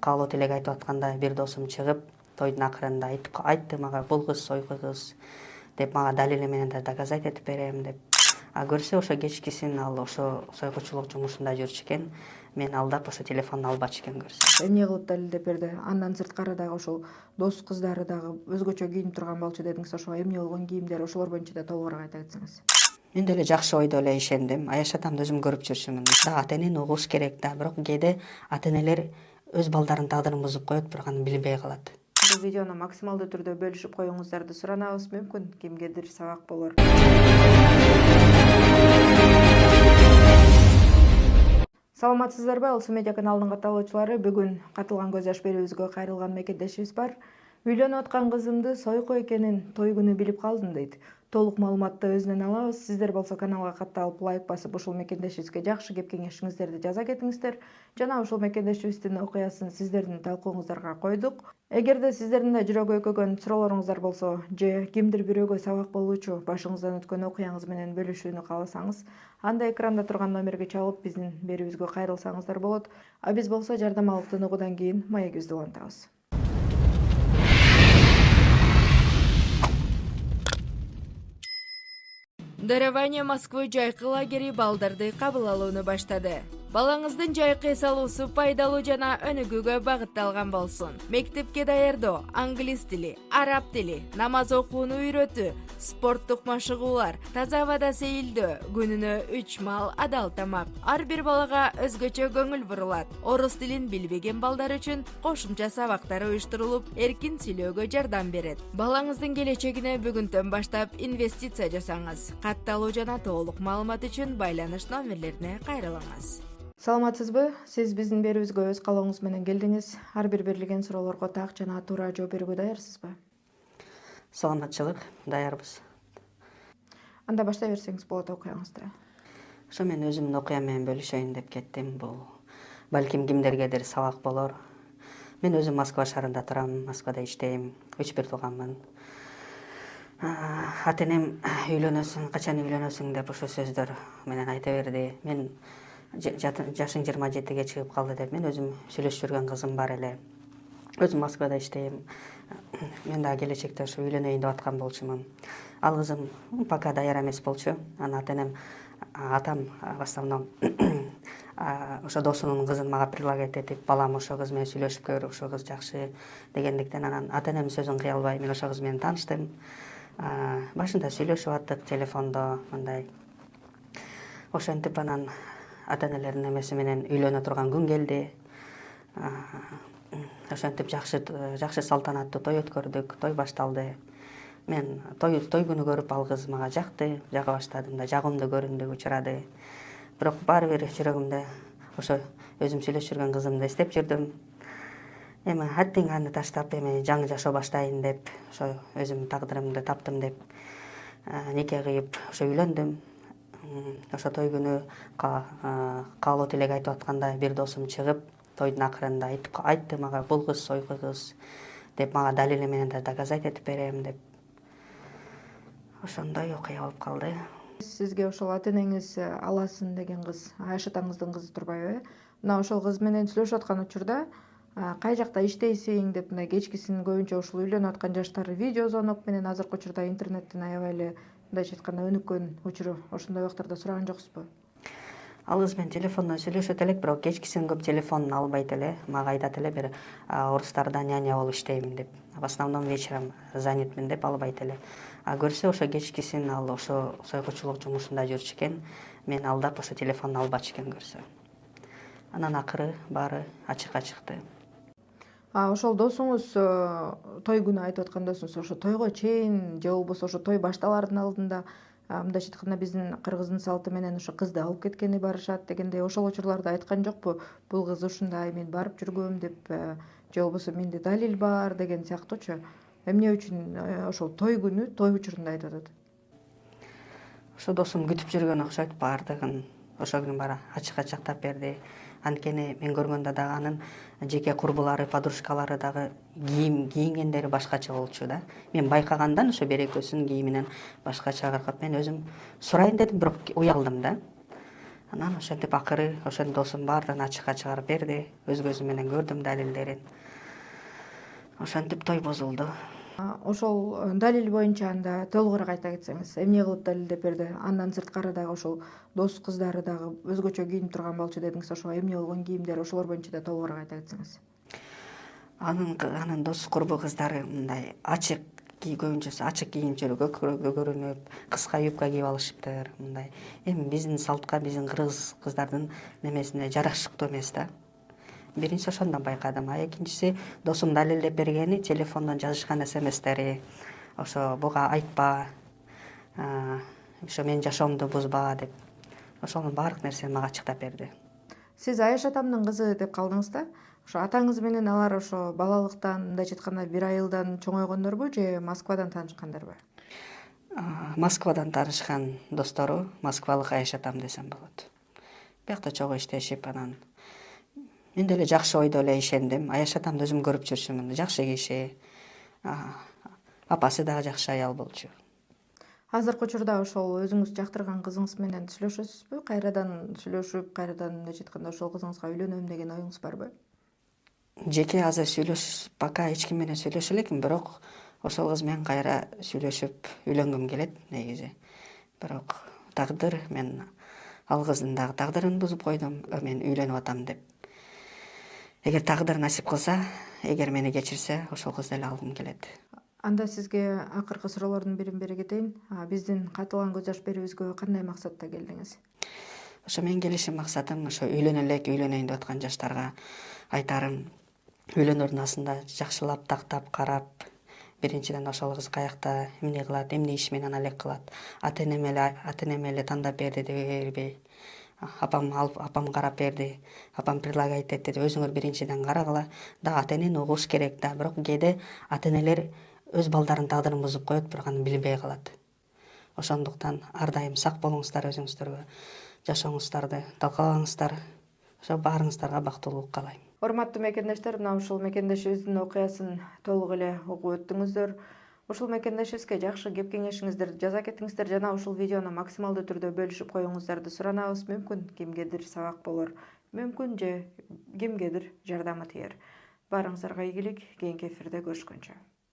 каалоо тилек айтып атканда бир досум чыгып тойдун акырында айтты мага бул кыз сойку кыз деп мага далили менен да доказать этип берем деп. Көрсө ошо кечкисин ал ошо сойкучулук жумушунда жүрчү экен. Мен алдап ошо телефонун албачу экен көрсө. Эмне кылып далилдеп берди? Андан сырткары дагы ошол дос кыздары дагы өзгөчө кийинип турган болчу дедиңиз. Ошо эмне болгон кийимдер, ошолор боюнча да толугураак айта кетсеңиз. Мен деле жакшы ойдо эле ишендим. Аяш атамды өзүм көрүп жүрчүмүн. Да ата энени угуш керек да, бирок кээде ата энелер өз балдарынын тагдырын бузуп коет, бирок аны билбей калат. Бул видеону максималдуу түрдө бөлүшүп коюңуздарды суранабыз, мүмкүн кимгедир сабак болор. Саламатсыздарбы? Алсу медиа каналынын катталуучулары, бүгүн катылган көз жаш берүүбүзгө кайрылган мекендешибиз бар. Үйлөнүп аткан кызымды сойко экенин той күнү билип калдым дейт. Толук маалыматты өзүнөн алабыз. Сиздер болсо каналга катталып, лайк басып, ушул мекендешибизге жакшы кеп кеңешиңиздерди жаза кетиңиздер. Жана ушул мекендешибиздин окуясын сиздердин талкууңуздарга койдук. Эгерде сиздердин да жүрөгү өкөгөн суроолоруңуздар болсо, же кимдир бирөөгө сабак болуучу башыңыздан өткөн окуяңыз менен бөлүшүүнү кааласаңыз, анда экранда турган номерге чалып биздин берүүбүзгө кайрылсаңыздар болот. А биз болсо жардамалыктын угудан кийин маегибизди улантабыз. Дарование Москвы жайкы лагери балдарды кабыл алууну баштады. Балаңыздын жайкы эс алуусу пайдалуу жана өнүгүүгө багытталган болсун. Мектепке даярдоо, англис тили, араб тили, намаз окууну үйрөтүү, спорттук машыгуулар, таза абада сейилдөө, күнүнө 3 маал адал тамак. Ар бир балага өзгөчө көңүл бурулат. Орус тилин билбеген балдар үчүн кошумча сабактар уюштурулуп, эркин сүйлөөгө жардам берет. Балаңыздын келечегине бүгүндөн баштап инвестиция жасаңыз. Катталуу жана толук маалымат үчүн байланыш номерлерине кайрылыңыз. Саламатсызбы? Сиз биздин берүүбүзгө өз каалооңуз менен келдиңиз. Ар бир берилген суроолорго так жана туура жооп берүүгө даярсызбы? Саламатчылык, даярбыз. Анда баштай берсеңиз болот окуяңызды. Ошо мен өзүмдүн окуям менен бөлүшөйүн деп кеттим. Бул балким кимдергедир сабак болор. Мен өзүм Москва шаарында турам, Москвада иштейм, 3 тууганмын. Ата энем үйлөнөсүң, качан үйлөнөсүң деп ошо сөздөр менен айта берди. Мен жашың 27-ге чыгып калды деп мен өзүм сүйлөшүп жүргөн кызым бар эле. Өзүм Москвада иштейм. Мен да келечекте ошо үйлөнөйүн деп аткан болчумун. Ал кызым пока даяр эмес болчу. Анан ата энем, атам в основном ошо досунун кызын мага предлагать этип, балам ошо кыз менен сүйлөшүп көр, ошо кыз жакшы дегендиктен, анан ата энемдин сөзүн кыя албай мен ошо кыз менен тааныштым. Башында сүйлөшүп аттык телефондо, мындай. Ошентип анан ата энелердин эмеси менен үйлөнө турган күн келди. Ошентип жакшы салтанаттуу той өткөрдүк, той башталды. Мен той күнү көрүп ал кыз мага жакты, жага баштадым да, жагымды көрүндү, учурады. Бирок баары бир жүрөгүмдө ошо өзүм сүйлөшүп жүргөн кызымды эстеп жүрдүм. Эми аттең аны таштап эми жаңы жашоо баштайын деп, ошо өзүмдүн тагдырымды таптым деп нике кыйып ошо үйлөндүм. Ошо той күнү каалоо тилек айтып атканда бир досум чыгып тойдун акырында айтты мага бул кыз сойку кыз деп, мага далили менен да доказать этип берем деп. Ошондой окуя болуп калды. Сизге ошол ата энеңиз Аласын деген кыз, Аяш атаңыздын кызы турбайбы? Мына ошол кыз менен сүйлөшүп аткан учурда кай жакта иштейсиң деп, мына кечкисин көбүнчө ушул үйлөнүп аткан жаштар видео звонок менен азыркы учурда интернеттен аябай эле мындайча айтканда өнүккөн учуру. Ошондой убактарда сураган жоксузбу? Ал кыз менен телефондон сүйлөшөт элек, бирок кечкисин көп телефонун албайт эле. Мага айтат эле, бир орустарда няня болуп иштейм деп. В основном вечером занятмын деп албайт эле. Көрсө ошо кечкисин ал ошо сойкучулук жумушунда жүрчү экен. Мен алдап ошо телефонун албачу экен көрсө. Анан акыры баары ачыкка чыкты. Ошол досуңуз, той күнү айтып аткан досуңуз, ошо тойго чейин же болбосо ошо той башталаардын алдында, мындайча айтканда биздин кыргыздын салты менен ошо кызды алып кеткени барышат дегендей, ошол учурларда айткан жокпу? Бул кыз ушундай, мен барып жүргөм деп, же болбосо менде далил бар деген сыяктуучу. Эмне үчүн ошол той күнү, той учурунда айтып атат? Ошо досум күтүп жүргөн окшойт, баардыгын ошол күнү баары ачык ачыктап берди. Анткени мен көргөндө дагы анын жеке курбулары, подружкалары дагы кийингендери башкача болчу да. Мен байкагандан ошо берекөсүнүн кийиминен башкача кыркып, мен өзүм сурайын дедим, бирок уялдым да. Анан ошентип акыры ошол досум баардыгын ачыкка чыгарып берди. Өз көзүм менен көрдүм далилдерин. Ошентип той бузулду. Ошол далил боюнча анда толугураак айта кетсеңиз, эмне кылып далилдеп берди? Андан сырткары дагы ошол дос кыздары дагы өзгөчө кийинип турган болчу дедиңиз. Ошо эмне болгон кийимдер, ошолор боюнча да толугураак айта кетсеңиз. Анын дос курбу кыздары мындай ачык көбүнчөсү ачык кийимчелүү көкүрөгү көрүнүп, кыска юбка кийип алышыптыр. Мындай эми биздин салтка, биздин кыргыз кыздардын немесине жарашыктуу эмес да. Биринчи ошондон байкадым. Экинчиси досум далилдеп бергени телефондон жазышкан смстери. Ошо буга айтпа, ошо менин жашоомду бузба деп. Ошонун баардык нерсени мага ачыктап берди. Сиз Аяш атамдын кызы деп калдыңыз да? Ошо атаңыз менен алар ошо балалыктан, мындайча айтканда 1 айылдан чоңойгондорбу же Москвадан таанышкандарбы? Москвадан таанышкан достору, москвалык Аяш атам десем болот. Биякта чогуу иштешип, анан мен деле жакшы ойдо эле ишендим. Аяш атамды өзүм көрүп жүрчүмүн. Жакшы киши. Апасы дагы жакшы аял болчу. Азыркы учурда ошол өзүңүз жактырган кызыңыз менен сүйлөшөсүзбү? Кайрадан сүйлөшүп, кайрадан мындайча айтканда ошол кызыңызга үйлөнөм деген оюңуз барбы? Жеке азыр пока эч ким менен сүйлөшө элекмин, бирок ошол кыз менен кайра сүйлөшүп үйлөнгүм келет негизи. Бирок тагдыр, мен ал кыздын дагы тагдырын бузуп койдум, мен үйлөнүп атам деп. Эгер тагдыр насип кылса, эгер мени кечирсе, ошол кызды эле алгым келет. Анда сизге акыркы суроолордун бирин бере кетейин. Биздин катылган көз жаш берүүбүзгө кандай максатта келдиңиз? Ошо менин келишим максатым ошо үйлөнөйүн деп аткан жаштарга айтарым, үйлөнөрдүн астында жакшылап тактап карап, биринчиден ошол кыз каякта эмне кылат, эмне иш менен алек кылат, ата энеме эле тандап берди деп бербей, апам карап берди, апам предлагать этти деп өзүңөр биринчиден карагыла. Да ата энени угуш керек да, бирок кээде ата энелер өз балдарынын тагдырын бузуп коет, бирок аны билбей калат. Ошондуктан ар дайым сак болуңуздар, өзүңүздөргө жашооңуздарды талкалаңыздар. Ошо баарыңыздарга бактылуулук каалайм. Урматтуу мекендештер, мына ушул мекендешибиздин окуясын толук эле угуп өттүңүздөр. Ушул мекендешибизге жакшы кеп кеңешиңиздерди жаза кетиңиздер жана ушул видеону максималдуу түрдө бөлүшүп коюңуздарды суранабыз. Мүмкүн кимгедир сабак болор, мүмкүн же кимгедир жардамы тиер. Баарыңыздарга ийгилик, кийинки эфирде көрүшкөнчө.